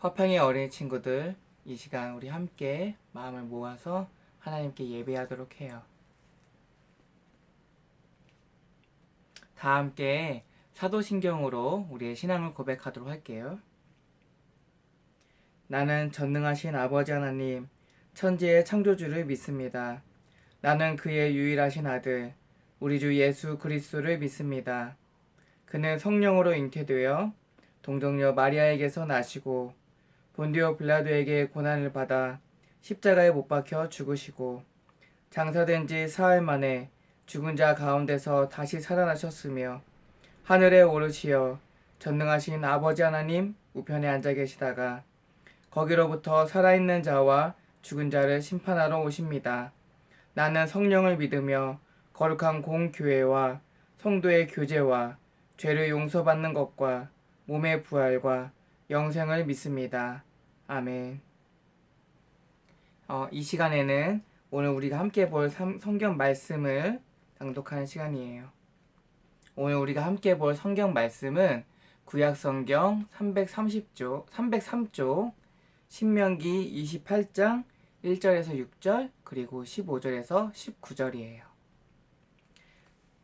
화평의 어린이 친구들, 이 시간 우리 함께 마음을 모아서 하나님께 예배하도록 해요. 다 함께 사도신경으로 우리의 신앙을 고백하도록 할게요. 나는 전능하신 아버지 하나님, 천지의 창조주를 믿습니다. 나는 그의 유일하신 아들, 우리 주 예수 그리스도를 믿습니다. 그는 성령으로 잉태되어 동정녀 마리아에게서 나시고 본디오 빌라도에게 고난을 받아 십자가에 못 박혀 죽으시고 장사된 지 사흘 만에 죽은 자 가운데서 다시 살아나셨으며 하늘에 오르시어 전능하신 아버지 하나님 우편에 앉아 계시다가 거기로부터 살아있는 자와 죽은 자를 심판하러 오십니다. 나는 성령을 믿으며 거룩한 공교회와 성도의 교제와 죄를 용서받는 것과 몸의 부활과 영생을 믿습니다. 아멘. 이 시간에는 오늘 우리가 함께 볼 성경 말씀을 낭독하는 시간이에요. 오늘 우리가 함께 볼 성경 말씀은 구약 성경 303쪽 신명기 28장 1절에서 6절 그리고 15절에서 19절이에요.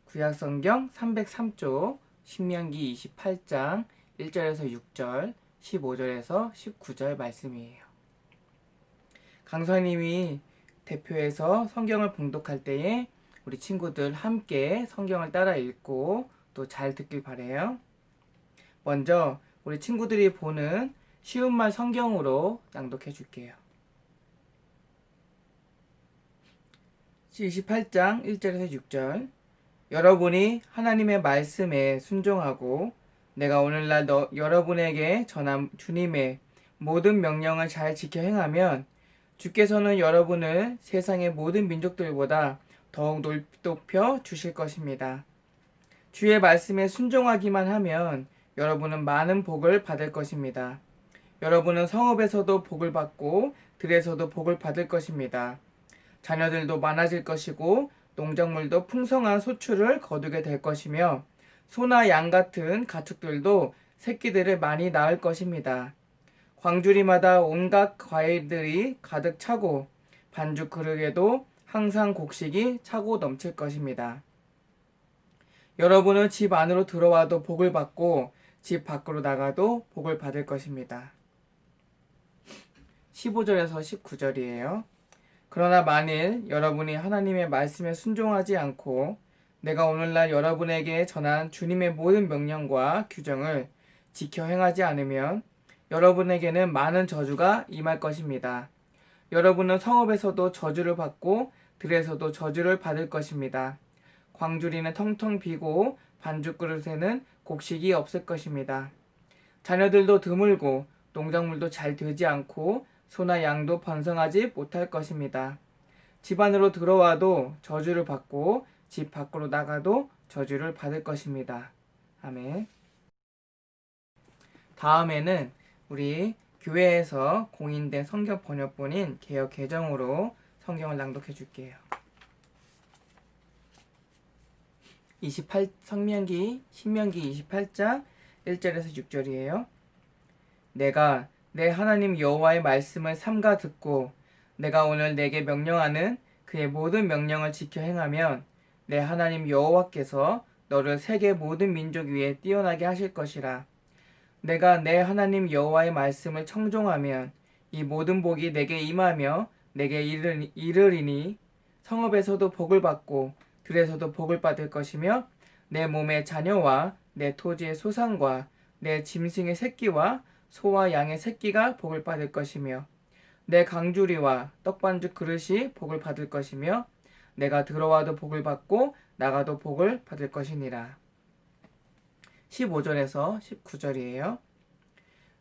구약 성경 303쪽 신명기 28장 1절에서 6절 15절에서 19절 말씀이에요. 강사님이 대표해서 성경을 봉독할 때에 우리 친구들 함께 성경을 따라 읽고 또 잘 듣길 바래요. 먼저 우리 친구들이 보는 쉬운 말 성경으로 낭독해 줄게요. 28장 1절에서 6절 여러분이 하나님의 말씀에 순종하고 내가 오늘날 여러분에게 전한 주님의 모든 명령을 잘 지켜 행하면 주께서는 여러분을 세상의 모든 민족들보다 더욱 높여 주실 것입니다. 주의 말씀에 순종하기만 하면 여러분은 많은 복을 받을 것입니다. 여러분은 성읍에서도 복을 받고 들에서도 복을 받을 것입니다. 자녀들도 많아질 것이고 농작물도 풍성한 소출을 거두게 될 것이며 소나 양 같은 가축들도 새끼들을 많이 낳을 것입니다. 광주리마다 온갖 과일들이 가득 차고 반죽 그릇에도 항상 곡식이 차고 넘칠 것입니다. 여러분은 집 안으로 들어와도 복을 받고 집 밖으로 나가도 복을 받을 것입니다. 15절에서 19절이에요. 그러나 만일 여러분이 하나님의 말씀에 순종하지 않고 내가 오늘날 여러분에게 전한 주님의 모든 명령과 규정을 지켜 행하지 않으면 여러분에게는 많은 저주가 임할 것입니다. 여러분은 성읍에서도 저주를 받고 들에서도 저주를 받을 것입니다. 광주리는 텅텅 비고 반죽 그릇에는 곡식이 없을 것입니다. 자녀들도 드물고 농작물도 잘 되지 않고 소나 양도 번성하지 못할 것입니다. 집 안으로 들어와도 저주를 받고 집 밖으로 나가도 저주를 받을 것입니다. 아멘. 다음에는 우리 교회에서 공인된 성경 번역본인 개역 개정으로 성경을 낭독해 줄게요. 신명기 28장 1절에서 6절이에요. 내가 내 하나님 여호와의 말씀을 삼가 듣고 내가 오늘 내게 명령하는 그의 모든 명령을 지켜 행하면 내 하나님 여호와께서 너를 세계 모든 민족 위에 뛰어나게 하실 것이라. 내가 내 하나님 여호와의 말씀을 청종하면 이 모든 복이 내게 임하며 내게 이르리니 성읍에서도 복을 받고 들에서도 복을 받을 것이며 내 몸의 자녀와 내 토지의 소산과 내 짐승의 새끼와 소와 양의 새끼가 복을 받을 것이며 내 강주리와 떡반죽 그릇이 복을 받을 것이며 내가 들어와도 복을 받고 나가도 복을 받을 것이니라. 15절에서 19절이에요.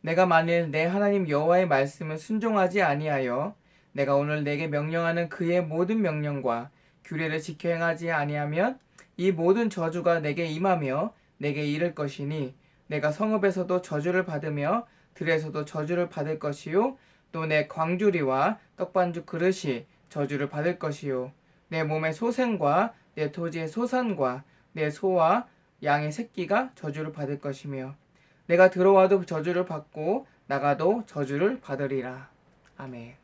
내가 만일 내 하나님 여호와의 말씀을 순종하지 아니하여 내가 오늘 내게 명령하는 그의 모든 명령과 규례를 지켜 행하지 아니하면 이 모든 저주가 내게 임하며 내게 이를 것이니 내가 성읍에서도 저주를 받으며 들에서도 저주를 받을 것이요 또 내 광주리와 떡반죽 그릇이 저주를 받을 것이요 내 몸의 소생과 내 토지의 소산과 내 소와 양의 새끼가 저주를 받을 것이며 내가 들어와도 저주를 받고 나가도 저주를 받으리라. 아멘.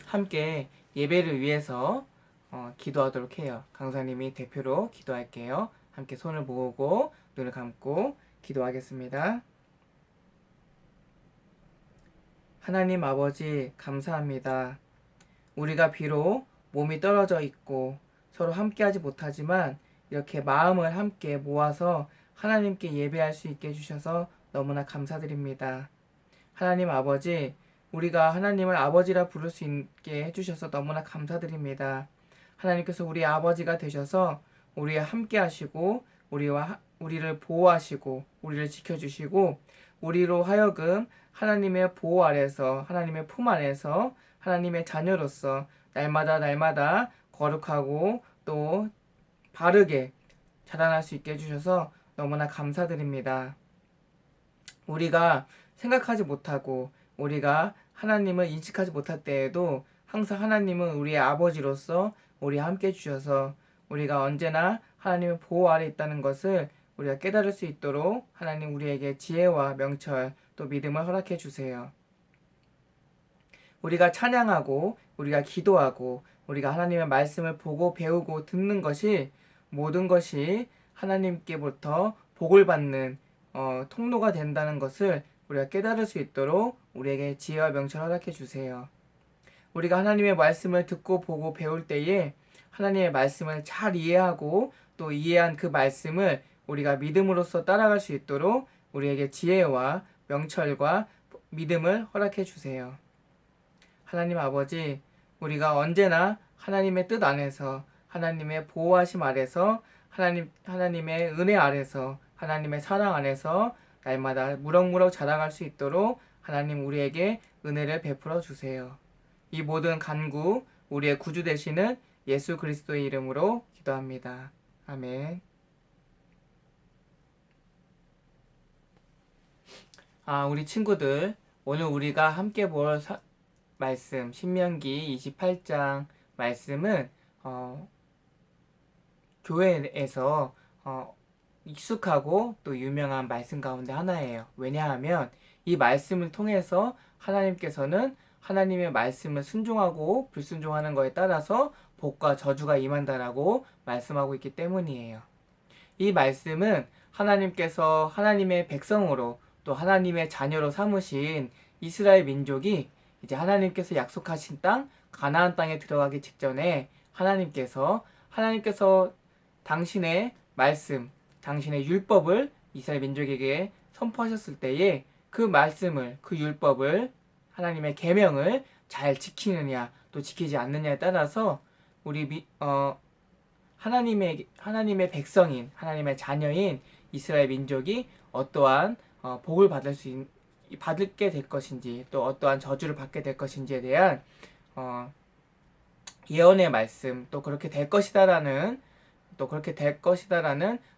함께 예배를 위해서 기도하도록 해요. 강사님이 대표로 기도할게요. 함께 손을 모으고 눈을 감고 기도하겠습니다. 하나님 아버지 감사합니다. 우리가 비록 몸이 떨어져 있고 서로 함께하지 못하지만 이렇게 마음을 함께 모아서 하나님께 예배할 수 있게 해주셔서 너무나 감사드립니다. 하나님 아버지, 우리가 하나님을 아버지라 부를 수 있게 해주셔서 너무나 감사드립니다. 하나님께서 우리 아버지가 되셔서 우리와 함께 하시고 우리를 보호하시고 우리를 지켜주시고 우리로 하여금 하나님의 보호 아래서 하나님의 품 안에서 하나님의 자녀로서 날마다 거룩하고 또 바르게 자라날 수 있게 해주셔서 너무나 감사드립니다. 우리가 생각하지 못하고 우리가 하나님을 인식하지 못할 때에도 항상 하나님은 우리의 아버지로서 우리와 함께 해주셔서 우리가 언제나 하나님의 보호 아래 있다는 것을 우리가 깨달을 수 있도록 하나님 우리에게 지혜와 명철 또 믿음을 허락해 주세요. 우리가 찬양하고 우리가 기도하고 우리가 하나님의 말씀을 보고 배우고 듣는 것이 모든 것이 하나님께부터 복을 받는 통로가 된다는 것을 우리가 깨달을 수 있도록 우리에게 지혜와 명철 허락해 주세요. 우리가 하나님의 말씀을 듣고 보고 배울 때에 하나님의 말씀을 잘 이해하고 또 이해한 그 말씀을 우리가 믿음으로써 따라갈 수 있도록 우리에게 지혜와 명철과 믿음을 허락해 주세요. 하나님 아버지, 우리가 언제나 하나님의 뜻 안에서 하나님의 보호하심 아래서 하나님의 은혜 아래서 하나님의 사랑 안에서 날마다 무럭무럭 자라갈 수 있도록 하나님 우리에게 은혜를 베풀어 주세요. 이 모든 간구 우리의 구주 되시는 예수 그리스도의 이름으로 기도합니다. 아멘. 우리 친구들, 오늘 우리가 함께 볼 말씀 신명기 28장 말씀은 교회에서 익숙하고 또 유명한 말씀 가운데 하나예요. 왜냐하면 이 말씀을 통해서 하나님께서는 하나님의 말씀을 순종하고 불순종하는 것에 따라서 복과 저주가 임한다라고 말씀하고 있기 때문이에요. 이 말씀은 하나님께서 하나님의 백성으로 또 하나님의 자녀로 삼으신 이스라엘 민족이 이제 하나님께서 약속하신 땅 가나안 땅에 들어가기 직전에 하나님께서 당신의 말씀, 당신의 율법을 이스라엘 민족에게 선포하셨을 때에 그 말씀을, 그 율법을, 하나님의 계명을 잘 지키느냐 또 지키지 않느냐에 따라서 하나님의 백성인, 하나님의 자녀인 이스라엘 민족이 어떠한 복을 받게 될 것인지 또 어떠한 저주를 받게 될 것인지에 대한 예언의 말씀, 또 그렇게 될 것이다라는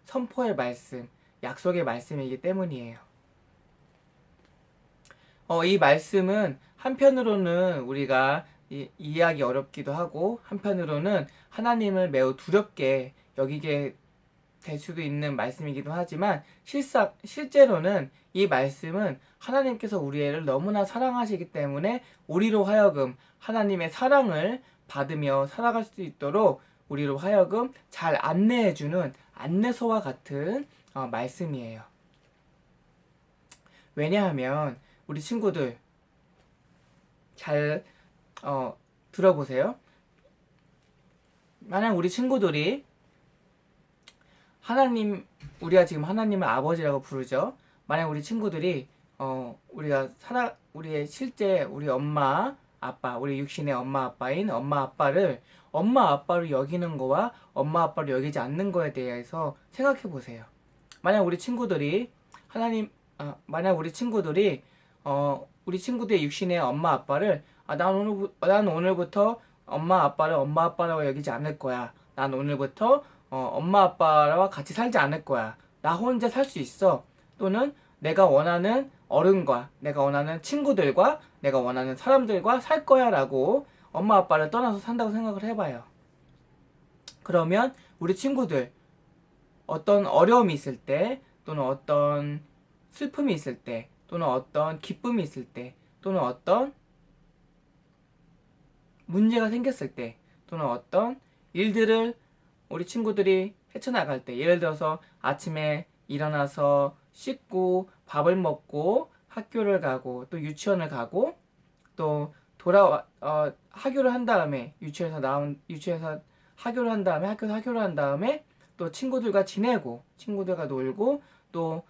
선포의 말씀, 약속의 말씀이기 때문이에요. 이 말씀은 한편으로는 우리가 이해하기 어렵기도 하고 한편으로는 하나님을 매우 두렵게 여기게 될 수도 있는 말씀이기도 하지만 실제로는 이 말씀은 하나님께서 우리를 너무나 사랑하시기 때문에 우리로 하여금 하나님의 사랑을 받으며 살아갈 수 있도록 우리로 하여금 잘 안내해주는 안내서와 같은 말씀이에요. 왜냐하면 우리 친구들 잘 들어보세요. 만약 우리 친구들이 우리가 지금 하나님을 아버지라고 부르죠. 만약 우리 친구들이 우리의 실제 우리 엄마 아빠, 우리 육신의 엄마 아빠인 엄마 아빠를 엄마 아빠로 여기는 거와 엄마 아빠로 여기지 않는 거에 대해서 생각해 보세요. 만약 우리 친구들이 우리 친구들의 육신의 엄마 아빠를 난 오늘부터 엄마 아빠를 엄마 아빠라고 여기지 않을 거야. 난 오늘부터 엄마 아빠와 같이 살지 않을 거야. 나 혼자 살 수 있어. 또는 내가 원하는 어른과 내가 원하는 친구들과 내가 원하는 사람들과 살 거야 라고 엄마 아빠를 떠나서 산다고 생각을 해봐요. 그러면 우리 친구들 어떤 어려움이 있을 때 또는 어떤 슬픔이 있을 때, 또는 어떤 기쁨이 있을 때, 또는 어떤 문제가 생겼을 때, 또는 어떤 일들을 우리 친구들이 헤쳐나갈 때, 예를 들어서 아침에 일어나서 씻고 밥을 먹고 학교를 가고 또 유치원을 가고 또 학교를 한 다음에 유치원에서 학교를 한 다음에 학교에서 학교를 한 다음에 또 친구들과 지내고 친구들과 놀고 또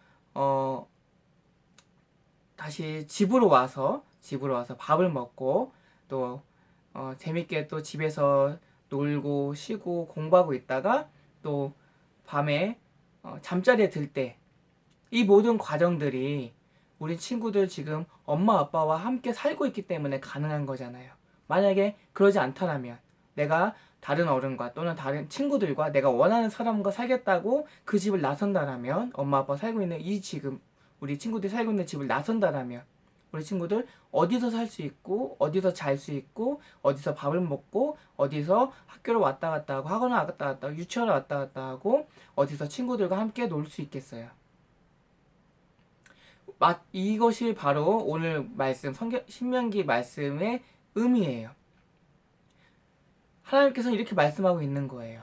다시 집으로 와서 밥을 먹고 또 재밌게 또 집에서 놀고 쉬고 공부하고 있다가 또 밤에 잠자리에 들 때 이 모든 과정들이 우리 친구들 지금 엄마 아빠와 함께 살고 있기 때문에 가능한 거잖아요. 만약에 그러지 않다면 내가 다른 어른과 또는 다른 친구들과 내가 원하는 사람과 살겠다고 그 집을 나선다라면 엄마 아빠 살고 있는 이 지금 우리 친구들이 살고 있는 집을 나선다라면 우리 친구들 어디서 살 수 있고 어디서 잘 수 있고 어디서 밥을 먹고 어디서 학교를 왔다 갔다 하고 학원을 왔다 갔다 하고 유치원을 왔다 갔다 하고 어디서 친구들과 함께 놀 수 있겠어요. 이것이 바로 오늘 말씀 신명기 말씀의 의미예요. 하나님께서는 이렇게 말씀하고 있는 거예요.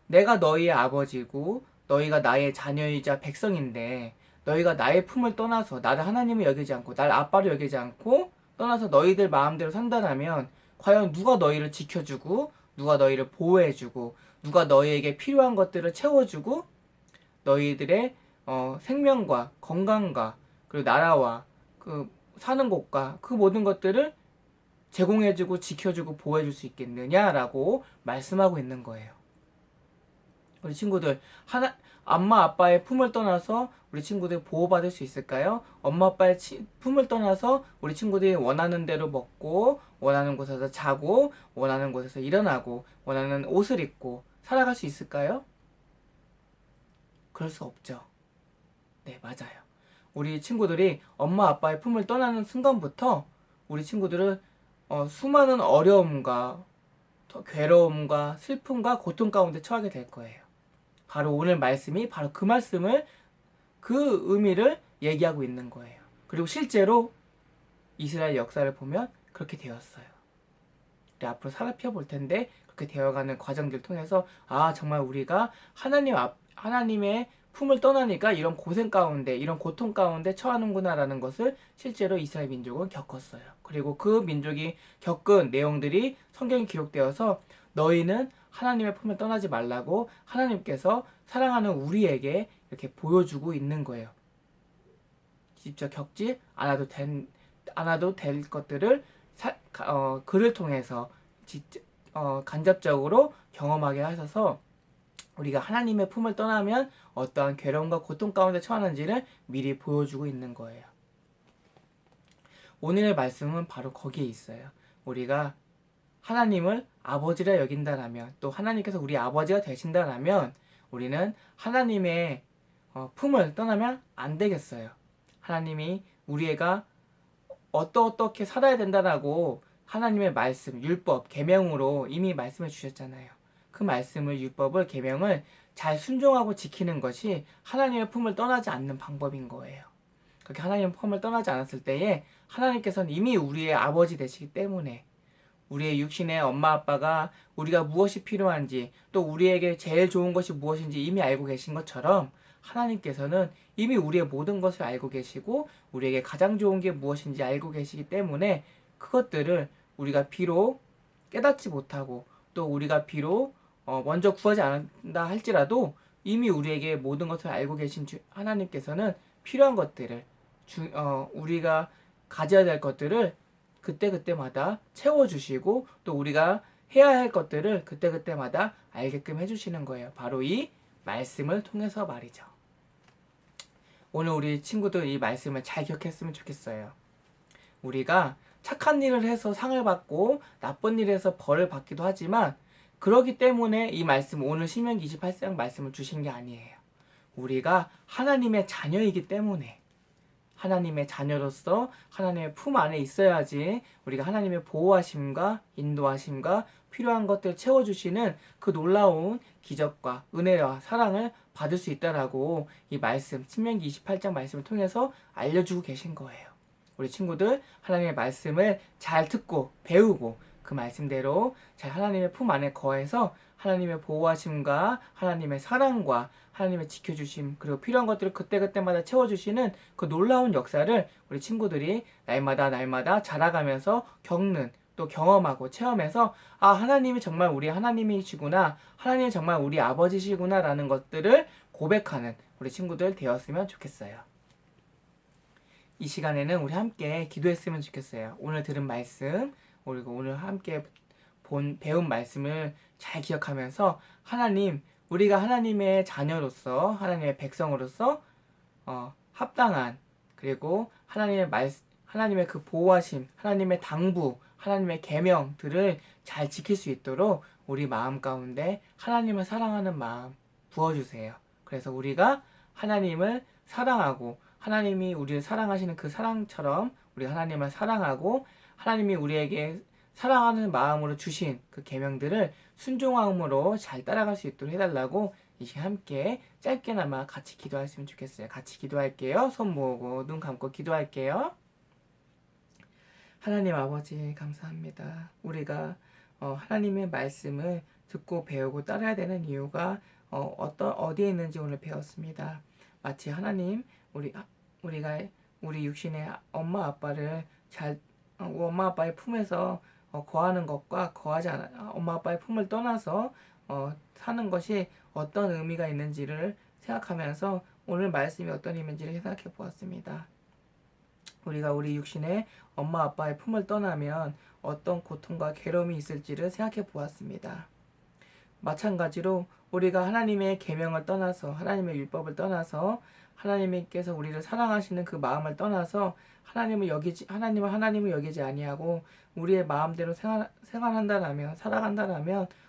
내가 너희의 아버지고 너희가 나의 자녀이자 백성인데 너희가 나의 품을 떠나서 나를 하나님을 여기지 않고 나를 아빠로 여기지 않고 떠나서 너희들 마음대로 산다라면 과연 누가 너희를 지켜주고 누가 너희를 보호해주고 누가 너희에게 필요한 것들을 채워주고 너희들의 생명과 건강과 그리고 나라와 그 사는 곳과 그 모든 것들을 제공해주고 지켜주고 보호해줄 수 있겠느냐라고 말씀하고 있는 거예요. 우리 친구들 엄마 아빠의 품을 떠나서 우리 친구들 보호받을 수 있을까요? 엄마 아빠의 품을 떠나서 우리 친구들이 원하는 대로 먹고 원하는 곳에서 자고 원하는 곳에서 일어나고 원하는 옷을 입고 살아갈 수 있을까요? 그럴 수 없죠. 네, 맞아요. 우리 친구들이 엄마 아빠의 품을 떠나는 순간부터 우리 친구들은 수많은 어려움과 괴로움과 슬픔과 고통 가운데 처하게 될 거예요. 바로 오늘 말씀이 바로 그 의미를 얘기하고 있는 거예요. 그리고 실제로 이스라엘 역사를 보면 그렇게 되었어요. 우리 앞으로 살펴볼 텐데 그렇게 되어가는 과정들을 통해서 정말 우리가 하나님의 품을 떠나니까 이런 고생 가운데 이런 고통 가운데 처하는구나라는 것을 실제로 이스라엘 민족은 겪었어요. 그리고 그 민족이 겪은 내용들이 성경에 기록되어서 너희는 하나님의 품을 떠나지 말라고 하나님께서 사랑하는 우리에게 이렇게 보여주고 있는 거예요. 직접 겪지 않아도 될 것들을 글을 통해서 간접적으로 경험하게 하셔서 우리가 하나님의 품을 떠나면 어떠한 괴로움과 고통 가운데 처하는지를 미리 보여주고 있는 거예요. 오늘의 말씀은 바로 거기에 있어요. 우리가 하나님을 아버지라 여긴다라면 또 하나님께서 우리 아버지가 되신다라면 우리는 하나님의 품을 떠나면 안 되겠어요. 하나님이 우리가 어떻게 살아야 된다라고 하나님의 말씀, 율법, 계명으로 이미 말씀해 주셨잖아요. 그 말씀을, 율법을, 계명을 잘 순종하고 지키는 것이 하나님의 품을 떠나지 않는 방법인 거예요. 그렇게 하나님의 품을 떠나지 않았을 때에 하나님께서는 이미 우리의 아버지 되시기 때문에 우리의 육신의 엄마 아빠가 우리가 무엇이 필요한지 또 우리에게 제일 좋은 것이 무엇인지 이미 알고 계신 것처럼 하나님께서는 이미 우리의 모든 것을 알고 계시고 우리에게 가장 좋은 게 무엇인지 알고 계시기 때문에 그것들을 우리가 비록 깨닫지 못하고 또 우리가 비록 먼저 구하지 않는다 할지라도 이미 우리에게 모든 것을 알고 계신 하나님께서는 필요한 것들을 우리가 가져야 될 것들을 그때그때마다 채워주시고 또 우리가 해야 할 것들을 그때그때마다 알게끔 해주시는 거예요. 바로 이 말씀을 통해서 말이죠. 오늘 우리 친구들 이 말씀을 잘 기억했으면 좋겠어요. 우리가 착한 일을 해서 상을 받고 나쁜 일을 해서 벌을 받기도 하지만 그러기 때문에 이 말씀 오늘 신명기 28장 말씀을 주신 게 아니에요. 우리가 하나님의 자녀이기 때문에 하나님의 자녀로서 하나님의 품 안에 있어야지 우리가 하나님의 보호하심과 인도하심과 필요한 것들 채워주시는 그 놀라운 기적과 은혜와 사랑을 받을 수 있다라고 이 말씀, 신명기 28장 말씀을 통해서 알려주고 계신 거예요. 우리 친구들 하나님의 말씀을 잘 듣고 배우고 그 말씀대로 잘 하나님의 품 안에 거해서 하나님의 보호하심과 하나님의 사랑과 하나님의 지켜주심 그리고 필요한 것들을 그때그때마다 채워주시는 그 놀라운 역사를 우리 친구들이 날마다 자라가면서 겪는 또 경험하고 체험해서 아 하나님이 정말 우리 하나님이시구나 하나님이 정말 우리 아버지시구나 라는 것들을 고백하는 우리 친구들 되었으면 좋겠어요. 이 시간에는 우리 함께 기도했으면 좋겠어요. 오늘 들은 말씀 그리고 오늘 함께 배운 말씀을 잘 기억하면서 하나님 우리가 하나님의 자녀로서 하나님의 백성으로서 합당한 그리고 하나님의 그 보호하심 하나님의 당부 하나님의 계명들을 잘 지킬 수 있도록 우리 마음 가운데 하나님을 사랑하는 마음 부어주세요. 그래서 우리가 하나님을 사랑하고 하나님이 우리를 사랑하시는 그 사랑처럼 우리가 하나님을 사랑하고 하나님이 우리에게 사랑하는 마음으로 주신 그 계명들을 순종함으로 잘 따라갈 수 있도록 해달라고 이 시간 함께 짧게나마 같이 기도했으면 좋겠어요. 같이 기도할게요. 손 모으고 눈 감고 기도할게요. 하나님 아버지 감사합니다. 우리가 하나님의 말씀을 듣고 배우고 따라야 되는 이유가 어디에 있는지 오늘 배웠습니다. 마치 하나님 우리가 우리 육신의 엄마 아빠를 엄마 아빠의 품에서 거하는 것과 거하지 않아 엄마 아빠의 품을 떠나서 사는 것이 어떤 의미가 있는지를 생각하면서 오늘 말씀이 어떤 의미인지를 생각해 보았습니다. 우리가 우리 육신의 엄마 아빠의 품을 떠나면 어떤 고통과 괴로움이 있을지를 생각해 보았습니다. 마찬가지로 우리가 하나님의 계명을 떠나서 하나님의 율법을 떠나서 하나님께서 우리를 사랑하시는 그 마음을 떠나서 하나님을 여기지 아니하고 우리의 마음대로 살아간다라면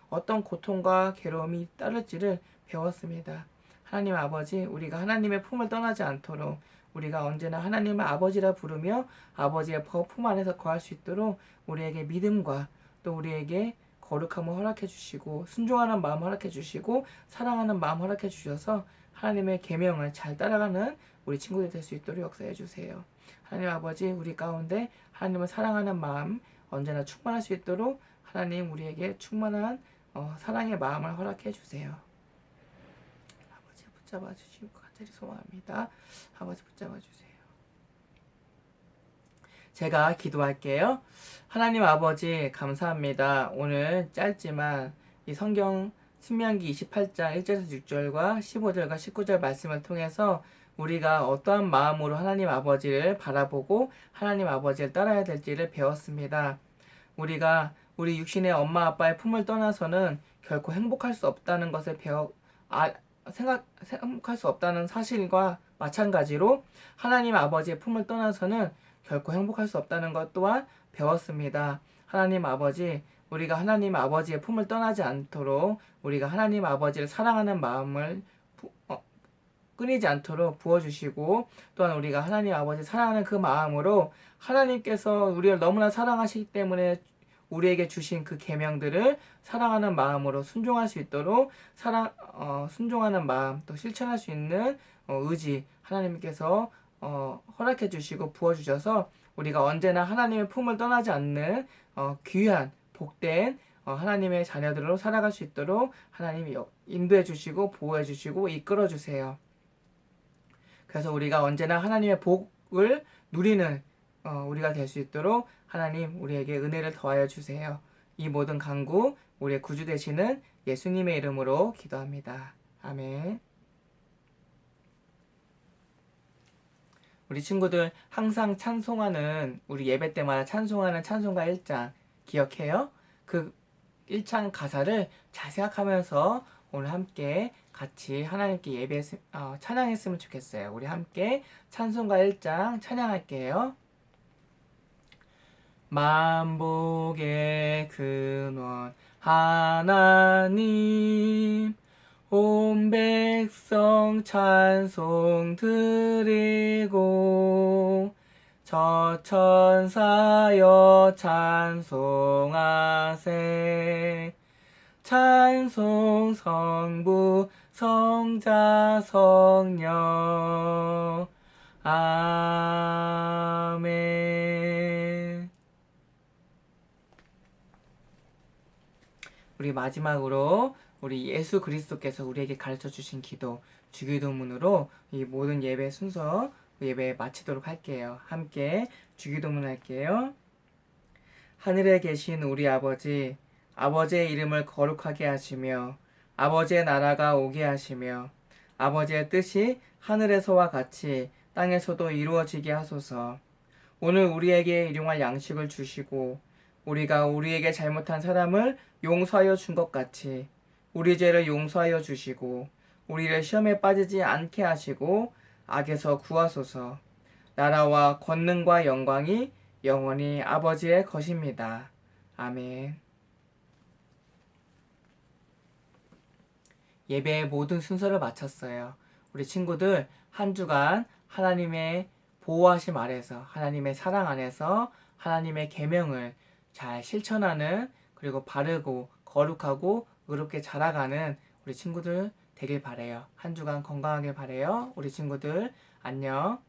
어떤 고통과 괴로움이 따를지를 배웠습니다. 하나님 아버지 우리가 하나님의 품을 떠나지 않도록 우리가 언제나 하나님을 아버지라 부르며 아버지의 품 안에서 거할 수 있도록 우리에게 믿음과 또 우리에게 거룩함을 허락해 주시고 순종하는 마음 허락해 주시고 사랑하는 마음 허락해 주셔서 하나님의 계명을 잘 따라가는 우리 친구들 될 수 있도록 역사해 주세요. 하나님 아버지 우리 가운데 하나님을 사랑하는 마음 언제나 충만할 수 있도록 하나님 우리에게 충만한 사랑의 마음을 허락해 주세요. 아버지 붙잡아 주시고 간절히 소망합니다. 아버지 붙잡아 주세요. 제가 기도할게요. 하나님 아버지 감사합니다. 오늘 짧지만 이 성경 신명기 28장 1절에서 6절과 15절과 19절 말씀을 통해서 우리가 어떠한 마음으로 하나님 아버지를 바라보고 하나님 아버지를 따라야 될지를 배웠습니다. 우리가 우리 육신의 엄마 아빠의 품을 떠나서는 결코 행복할 수 없다는 것을 행복할 수 없다는 사실과 마찬가지로 하나님 아버지의 품을 떠나서는 결코 행복할 수 없다는 것 또한 배웠습니다. 하나님 아버지, 우리가 하나님 아버지의 품을 떠나지 않도록 우리가 하나님 아버지를 사랑하는 마음을 끊이지 않도록 부어주시고 또한 우리가 하나님 아버지 사랑하는 그 마음으로 하나님께서 우리를 너무나 사랑하시기 때문에 우리에게 주신 그 계명들을 사랑하는 마음으로 순종할 수 있도록 순종하는 마음 또 실천할 수 있는 의지 하나님께서 허락해 주시고 부어주셔서 우리가 언제나 하나님의 품을 떠나지 않는 귀한 복된 하나님의 자녀들로 살아갈 수 있도록 하나님이 인도해 주시고 보호해 주시고 이끌어 주세요. 그래서 우리가 언제나 하나님의 복을 누리는 우리가 될 수 있도록 하나님 우리에게 은혜를 더하여 주세요. 이 모든 간구 우리의 구주 되시는 예수님의 이름으로 기도합니다. 아멘. 우리 친구들 항상 찬송하는 우리 예배 때마다 찬송하는 찬송가 1장 기억해요? 그 1장 가사를 잘 생각하면서 오늘 함께 같이 하나님께 찬양했으면 좋겠어요. 우리 함께 찬송가 1장 찬양할게요. 만복의 근원 하나님 온 백성 찬송 드리고 저천사여 찬송하세. 찬송 성부 성자 성령. 아멘. 우리 마지막으로 우리 예수 그리스도께서 우리에게 가르쳐 주신 기도, 주기도문으로 이 모든 예배 순서 예배 마치도록 할게요. 함께 주기도문 할게요. 하늘에 계신 우리 아버지, 아버지의 이름을 거룩하게 하시며 아버지의 나라가 오게 하시며 아버지의 뜻이 하늘에서와 같이 땅에서도 이루어지게 하소서. 오늘 우리에게 일용할 양식을 주시고 우리가 우리에게 잘못한 사람을 용서하여 준 것 같이 우리 죄를 용서하여 주시고 우리를 시험에 빠지지 않게 하시고 악에서 구하소서. 나라와 권능과 영광이 영원히 아버지의 것입니다. 아멘. 예배의 모든 순서를 마쳤어요. 우리 친구들 한 주간 하나님의 보호하심 아래서, 하나님의 사랑 안에서 하나님의 계명을 잘 실천하는, 그리고 바르고 거룩하고 의롭게 자라가는 우리 친구들 되길 바래요. 한 주간 건강하길 바래요. 우리 친구들 안녕.